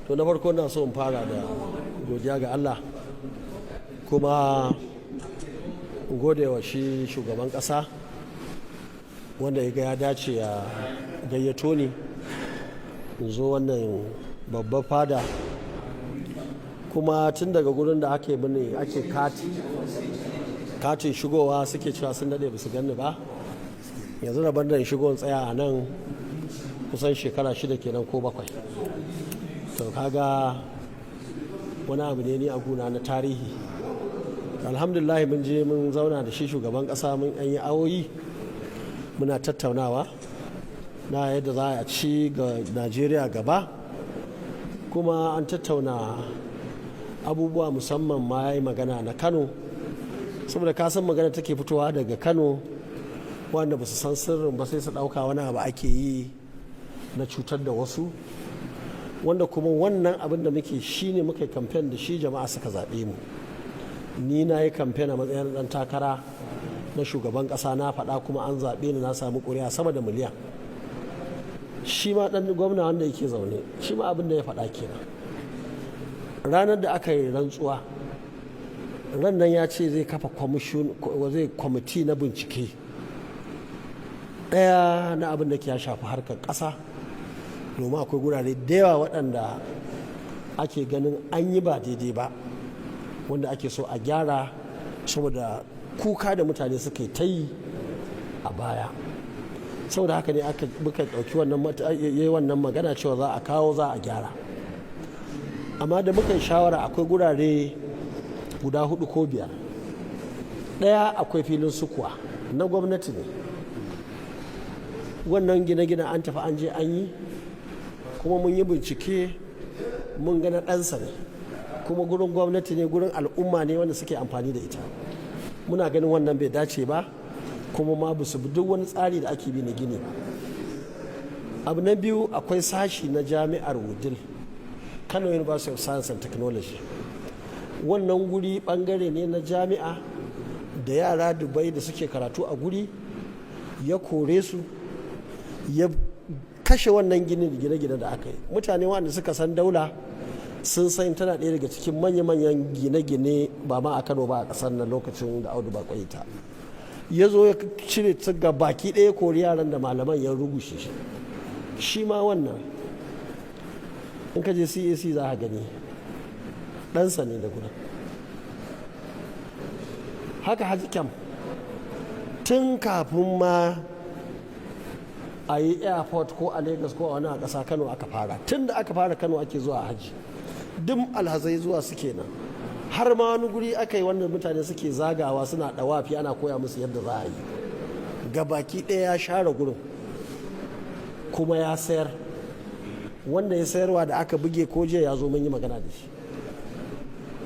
To na farko na so in fara da godiya ga Allah kuma gode wa shi shugaban ƙasa wanda ya ga ya dace ya gayyato ni in zo wannan babbar fada, kuma tun daga gurin da ake katin shigowa suke cewa sun daɗe ba su ganni ba. Yanzu na bandan shigo tsaya a nan kusan shekara 6 kenan ko 7. To kaga wani abu ne ni a guna na tarihi. Alhamdulillah mun je mun zauna da shi shugaban kasa mun an yi awoyi muna tattaunawa na yadda za a ci ga Najeriya gaba, kuma an tattauna abubuwa musamman ma ya yi magana na Kano, saboda kasan magana take fitowa daga Kano wanda ba su san sirrin ba sai su ɗauka wani abu ake yi na cutar da wasu, wanda kuma wannan abin da muke shi ne muka yi kamfen da shi jama'a suka zaɓe mu. Ni na yi kamfen a matsayin ɗan takara na shugaban ƙasa, na faɗa kuma an zaɓe ni na samu ƙuri'a sama da miliyan. Shi ma ɗan gwamna wanda yake zaune shi ma abin da ya faɗa kenan. Ranar da aka yi rantsuwa ran nan ya ce zai kafa kwamiti na bincike ɗaya na abin da ke ya shafi harkar ƙasa, domin akwai gurare da yawa waɗanda ake ganin an yi ba daidai ba wanda ake so a gyara, saboda kuka da mutane suka yi ta yi a baya. Saboda haka ne muka ɗauki wannan magana cewa za a kawo za a gyara. Amma da muka yi shawara akwai gurare guda 4 ko 5. Ɗaya akwai filin sukuwa na gwamnati ne, wannan gine-gine an tafi an je an yi, kuma mun yi bincike mun gana ɗansa ne, kuma gurin gwamnati ne, gurin al'umma ne wanda suke amfani da ita. Muna ganin wannan bai dace ba, kuma ma ba su bi duk wani tsari da ake bi na gini ba. Abu na biyu akwai sashi na jami'ar Wudil, Kano University of Science and Technology. Wannan guri bangare ne na jami'a da yara Dubai da suke karatu a guri ya kore su, ya kashe wannan gine-gine da aka yi. Mutane wanda suka san daula sun san tana ɗaya daga cikin manya-manyan gine-gine ba ma a Kano ba a ƙasar nan lokacin da Audu Bako ta. Ya zo ya cire ta ga baki ɗaya kori yaran da malaman ya rugushe shi. Shi ma wannan in ka je CAC za a gani ɗansa ne da gudun. Haka Haji Kyam tun kafin ma a yi airport ko a Lagos ko a wani a ƙasa Kano aka fara. Tun da aka fara Kano ake zuwa haji, duk alhazai zuwa suke nan. Har ma wani guri aka yi wanda mutane suke zagawa suna ɗawafi ana koya musu yadda za a yi. Gabaki ɗaya ya share gurin kuma ya sayar. Wanda ya sayarwa da aka buge ko jiya ya zo mun yi magana da shi.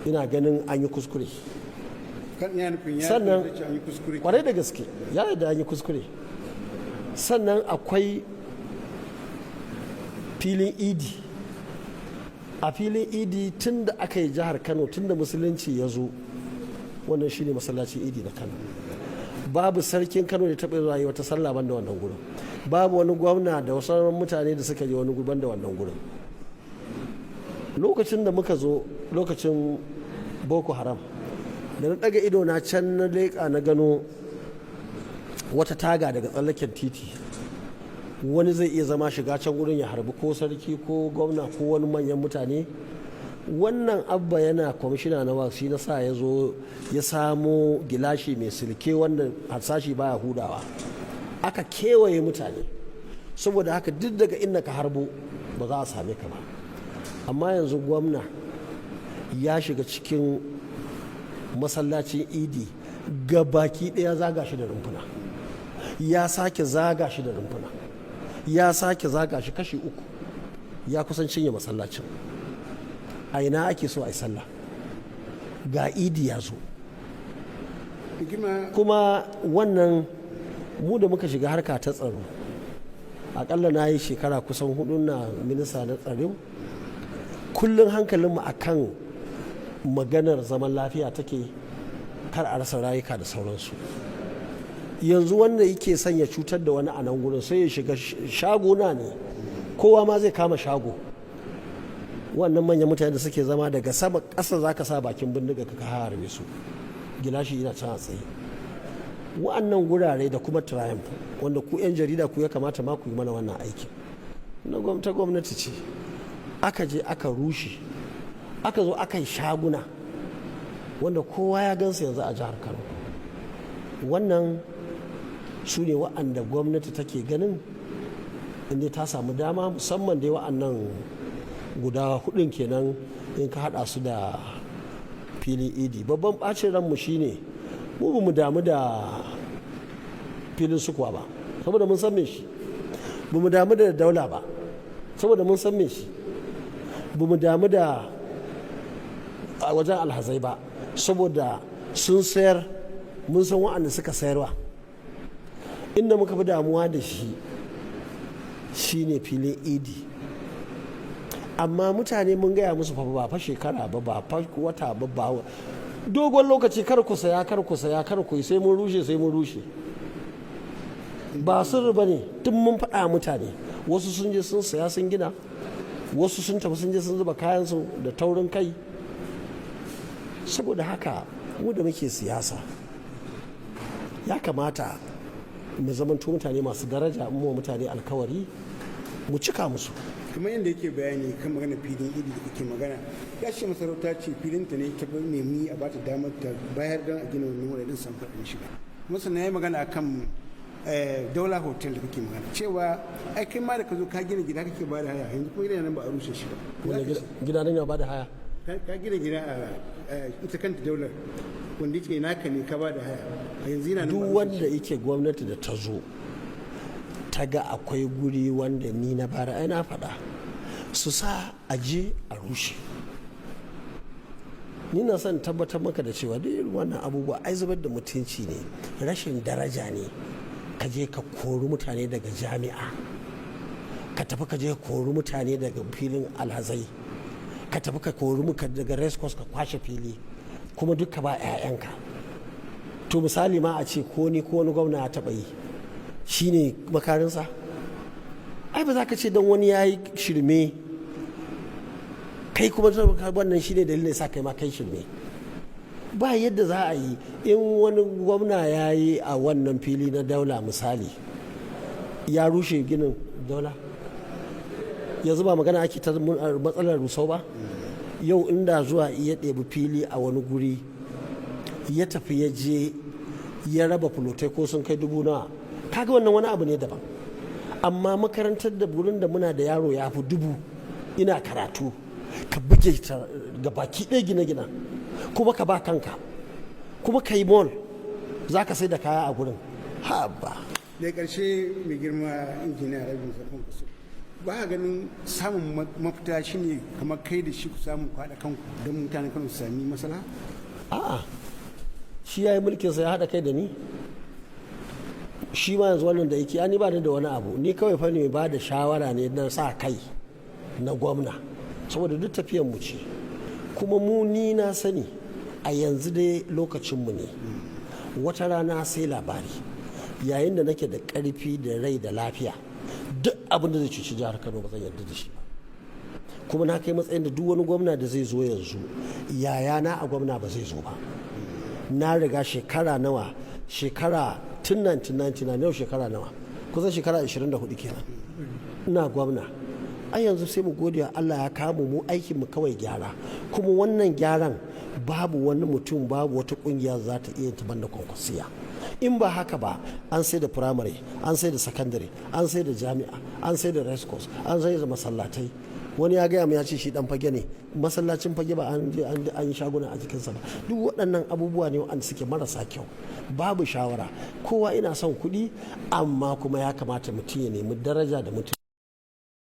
Ina ganin an yi kuskure. Sannan kwarai da gaske ya yadda an yi kuskure. Sannan akwai filin idi. A filin idi tun da aka yi jihar Kano, tun da musulunci ya zo, wannan shi ne masallacin idi na Kano. Babu sarkin Kano da taɓa zuwa yi wata sallah ban da wannan gurin. Babu wani gwamna da wasu mutane da suka je wani gurin da wannan gurin. Lokacin da muka zo lokacin Boko Haram, da na ɗaga ido na can na leƙa na gano wata taga daga tsallaken titi, wani zai iya zama shiga can gurin ya harbi ko sarki ko gwamna ko wani manyan mutane. Wannan abba yana kwamishina na wasu na sa ya zo ya samo gilashi mai silke wanda harsashi baya hudawa, aka kewaye mutane, saboda haka duk daga inda ka harbo ba za a same ka ba. Amma yanzu gwamna ya shiga cikin masallacin idi ga baki ɗaya zaga shi da rumfuna, ya sake zaga shi da rumfuna, ya sake zaga shi kashi 3, ya kusan cinye masallacin. A ina ake so a yi sallah ga idi ya zo. Kuma wannan mu da muka shiga harka ta tsaro, akalla na yi shekara kusan 4 na minista na tsaro, kullum hankalinmu a kan maganar zaman lafiya take, kar a rasa rayuka da sauransu. Yanzu wanda yake son ya cutar da wani a nan gurin sai ya shiga shagona ne, kowa ma zai kama shago wannan manyan mutane da suke zama daga sama ƙasa za ka sa bakin bindiga ka harbe su, gilashi yana can a tsaye. Wa'annan gurare da kuma triumph wanda ku 'yan jarida ku ya kamata ma ku yi mana wannan aiki na gwamnati ce, aka je aka rushe, aka zo aka yi shaguna wanda kowa ya gansu yanzu a jihar Kano. Wannan su ne wa'anda gwamnati take ganin inda ta samu dama, musamman dai wa'annan guda hudun kenan in ka hada su da filin idi. Babban bacin ranmu shine mu ba mu damu da filin sukuwa ba saboda mun san me shi, ba mu damu da daula ba saboda mun san me shi, ba mu damu da a wajen alhazai ba saboda sun sayar, mun san wa'anda suka sayarwa. Inda muka fi damuwa da shi shine filin idi. Amma mutane mun gaya musu fa ba fa shekara ba fa wata ba dogon lokaci, kar ku saya kar ku yi, sai mun rushe ba sirri ba ne, tun mun faɗa mutane. Wasu sun je sun saya sun gina, wasu sun tafi sun je sun zuba kayansu da taurin kai. Saboda haka mu da muke siyasa ya kamata mu zamanto mutane masu daraja, mu mutane alkawari mu cika musu. Kamar yadda yake bayani kan magana filin idi da kake magana, ya ce masarauta ce filin ta ne ta nemi a bata damar ta bayar don a gina wani wurin samfar ɗin shiga. Kuma sannan ya yi magana akan Daula Hotel da kake magana cewa ai kai ma da ka zo ka gina gida kake ba da haya, yanzu kuma gidan nan ba a rushe shi ba. Gida nan ya ba da haya? Ka gina gida a ita kanta daular wanda yake naka ne ka ba da haya a yanzu yana nan. Duk wanda yake gwamnati da ta zo ta ga akwai guri wanda ni na bara ai na faɗa su sa aje a rushe. Ni na son tabbatar maka da cewa duk wannan abubuwa ai zubar da mutunci ne, rashin daraja ne. Ka je ka kori mutane daga jami'a, ka tafi ka je ka kori mutane daga filin alhazai, ka tafi ka kori muka daga race course ka kwashe fili kuma duka ba 'ya'yanka. To misali ma a ce ko ni ko wani gwamna ya taɓa yi shi ne makarinsa? Ai ba za ka ce don wani ya yi shirme kai kuma wannan shi ne dalilin sa kai ma kai shirme. Ba yadda za a yi in wani gwamna ya yi a wannan fili na daula misali ya rushe ginin daula, yanzu ba magana ake ta matsalar rusau ba. Yau inda zuwa iya ɗebi fili a wani guri ya tafi ya je ya raba fulotai ko sun kai 1000 nawa, kaga wannan wani abu ne daban. Amma makarantar da burin da muna da yaro ya fi 1000 ina karatu, ka buge ta ga baki ɗaya gine-ginen kuma ka ba kanka kuma ka yi mall za ka sai da kaya a gurin. Haba da ƙarshe mai girma injiniya Rabi Musa Kwankwaso, ba a ganin samun mafita shine kamar kai da shi ku samu kwaɗa kanku don mutane kan su sami masala? A'a, shi ya yi mulkinsa ya haɗa kai da ni. Shi ma yanzu wannan da yake ni ba da wani abu, ni kawai fa ne ba da shawara ne na sa kai na gwamna saboda duk tafiyan mu ce. Kuma mu ni na sani a yanzu dai lokacinmu ne, wata rana sai labari. Yayin da nake da ƙarfi da rai da lafiya, duk abin da zai cuci jihar Kano ba zan yarda da shi ba. Kuma na kai matsayin da duk wani gwamna da zai zo yanzu yayana a gwamna ba zai zo ba. Na riga shekara nawa, shekara tun 1999 yau shekara nawa, kusan shekara 24 kenan ina gwamna. Ai yanzu sai mu gode Allah ya kamu mu aikin mu kawai gyara, kuma wannan gyaran babu wani mutum babu wata kungiya za ta iya ta banda Kwankwasiya. In ba haka ba an sai da firamare, an sai da sakandare, an sai da jami'a, an sai da race course, an sai da masallatai. Wani ya gaya mu ya ce shi dan fage ne, masallacin fage ba an yi shaguna a jikinsa ba. Duk waɗannan abubuwa ne wanda suke marasa kyau. Babu shawara, kowa ina son kuɗi amma kuma ya kamata mutum ya nemi daraja da mutum.